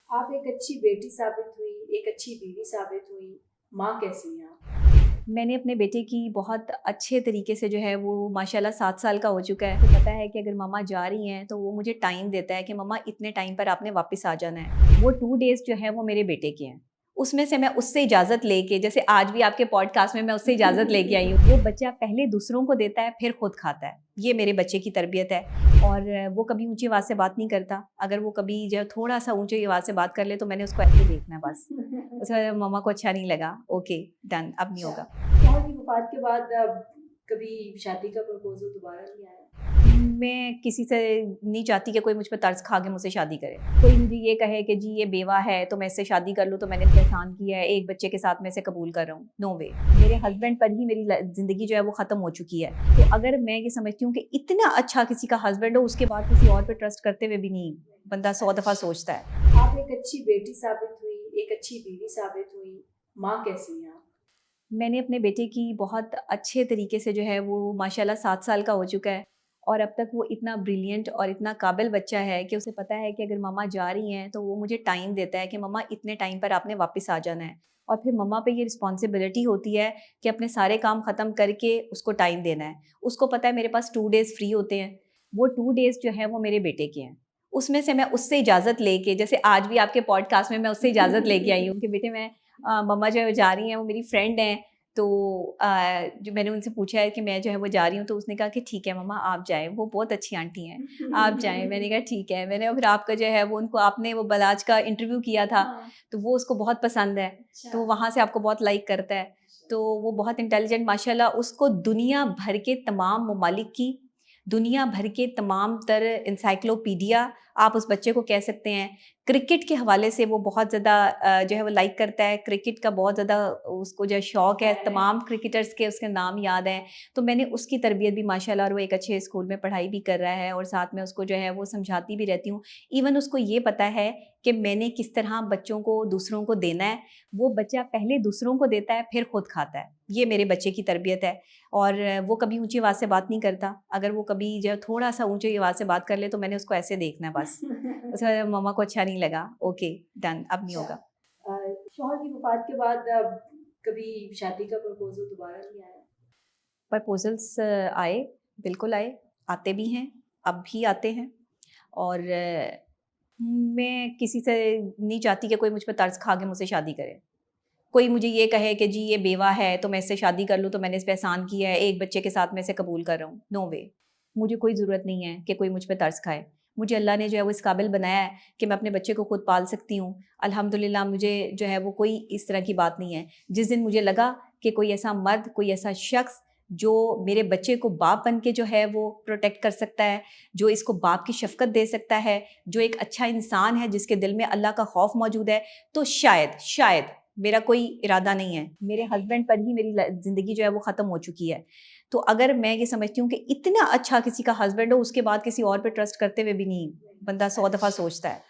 आप एक अच्छी बेटी साबित हुई, एक अच्छी बीवी साबित हुई, माँ कैसी हैं आप? मैंने अपने बेटे की बहुत अच्छे तरीके से जो है वो माशाल्लाह 7 साल का हो चुका है। तो पता है कि अगर मम्मा जा रही हैं तो वो मुझे टाइम देता है कि मम्मा इतने टाइम पर आपने वापस आ जाना है। वो 2 डेज़ जो है वो मेरे बेटे के हैं। उसमें से मैं उससे इजाज़त लेके जैसे आज भी आपके पॉडकास्ट में मैं उससे इजाज़त लेके आई हूँ। वो बच्चा पहले दूसरों को देता है फिर खुद खाता है। ये मेरे बच्चे की तरबियत है और वो कभी ऊँची आवाज़ से बात नहीं करता। अगर वो कभी जो थोड़ा-सा ऊँची आवाज़ से बात कर ले तो मैंने उसको ऐसे देखना है बस। उसे मम्मा को अच्छा नहीं लगा, ओके डन अब नहीं अच्छा, होगा। शौहर की वफ़ात के बाद कभी शादी का प्रपोज़ल दोबारा नहीं आया? मैं किसी से नहीं चाहती कि कोई मुझ पे तर्स खा के मुझसे शादी करे। कोई मुझे ये कहे कि जी ये बेवा है तो मैं इससे शादी कर लूँ तो मैंने इससे एहसान किया है, एक बच्चे के साथ मैं इसे कबूल कर रहा हूँ, नो वे। मेरे हस्बैंड पर ही मेरी ज़िंदगी जो है वो ख़त्म हो चुकी है। तो अगर मैं ये समझती हूँ कि इतना अच्छा किसी का हस्बैंड हो उसके बाद किसी और पे ट्रस्ट करते हुए भी नहीं, बंदा 100 दफ़ा सोचता है। आप एक अच्छी बेटी साबित हुई, एक अच्छी बीवी साबित हुई, माँ कैसी हैं आप? मैंने अपने बेटे की बहुत अच्छे तरीके से जो है वो माशाल्लाह 7 साल का हो चुका है और अब तक वो इतना ब्रिलियंट और इतना काबिल बच्चा है कि उसे पता है कि अगर मम्मा जा रही हैं तो वो मुझे टाइम देता है कि मम्मा इतने टाइम पर आपने वापस आ जाना है। और फिर मम्मा पे ये रिस्पॉन्सिबिलिटी होती है कि अपने सारे काम ख़त्म करके उसको टाइम देना है। उसको पता है मेरे पास 2 डेज़ फ्री होते हैं, वो 2 डेज़ जो हैं वो मेरे बेटे के हैं। उसमें से मैं उससे इजाज़त लेके जैसे आज भी आपके पॉडकास्ट में मैं उससे इजाज़त लेके आई हूँ कि बेटे मैं मम्मा जो है जा रही हैं वो मेरी फ्रेंड हैं। तो जो मैंने उनसे पूछा है कि मैं जो है वो जा रही हूँ तो उसने कहा कि ठीक है मम्मा आप जाएँ, वो बहुत अच्छी आंटी हैं, आप जाएँ। मैंने कहा ठीक है, मैंने फिर आपका जो है वो उनको आपने वो बलाज का इंटरव्यू किया था, हाँ, तो वो उसको बहुत पसंद है, अच्छा, तो वो वहाँ से आपको बहुत लाइक करता है। तो वो बहुत इंटेलिजेंट माशाल्लाह उसको दुनिया भर के तमाम ममालिक की, दुनिया भर के तमाम तर एनसाइक्लोपीडिया आप उस बच्चे को कह सकते हैं। क्रिकेट के हवाले से वो बहुत ज़्यादा जो है वो लाइक करता है, क्रिकेट का बहुत ज़्यादा उसको जो है शौक है, तमाम क्रिकेटर्स के उसके नाम याद हैं। तो मैंने उसकी तरबियत भी माशाल्लाह और वो एक अच्छे स्कूल में पढ़ाई भी कर रहा है और साथ में उसको जो है वो समझाती भी रहती हूँ। इवन उसको ये पता है कि मैंने किस तरह बच्चों को दूसरों को देना है, वो बच्चा पहले दूसरों को देता है, फिर खुद खाता है। ये मेरे बच्चे की तरबियत है और वो कभी ऊँची आवाज़ से बात नहीं करता। अगर वो कभी जो थोड़ा-सा ऊँची आवाज़ से बात कर ले तो मैंने उसको ऐसे देखना है बस। उसे मम्मा को अच्छा नहीं लगा, ओके डन अब नहीं अच्छा, होगा। अ, शौहर की वफ़ात के बाद कभी शादी का प्रपोज़ल दोबारा नहीं आया? प्रपोज़ल्स आए, बिल्कुल आए, आते भी हैं, अब भी आते हैं और मैं किसी से नहीं चाहती कि कोई मुझ पे तर्स खा के मुझसे शादी करे। कोई मुझे ये कहे कि जी ये बेवा है तो मैं इससे शादी कर लूँ तो मैंने इस पे एहसान किया है, एक बच्चे के साथ मैं इसे कबूल कर रहा हूँ, नो वे। मुझे कोई ज़रूरत नहीं है कि कोई मुझ पे तरस खाए। मुझे अल्लाह ने जो है वो इस काबिल बनाया है कि मैं अपने बच्चे को खुद पाल सकती हूँ। अल्हम्दुलिल्लाह मुझे जो है वो कोई इस तरह की बात नहीं है। जिस दिन मुझे लगा कि कोई ऐसा मर्द, कोई ऐसा शख्स जो मेरे बच्चे को बाप बन के जो है वो प्रोटेक्ट कर सकता है, जो इसको बाप की शफ़क़त दे सकता है, जो एक अच्छा इंसान है जिसके दिल में अल्लाह का खौफ मौजूद है, तो शायद मेरा कोई इरादा नहीं है। मेरे हस्बैंड पर ही मेरी ज़िंदगी जो है वो ख़त्म हो चुकी है। तो अगर मैं ये समझती हूँ कि इतना अच्छा किसी का हस्बैंड हो उसके बाद किसी और पे ट्रस्ट करते हुए भी नहीं, बंदा 100 दफ़ा सोचता है।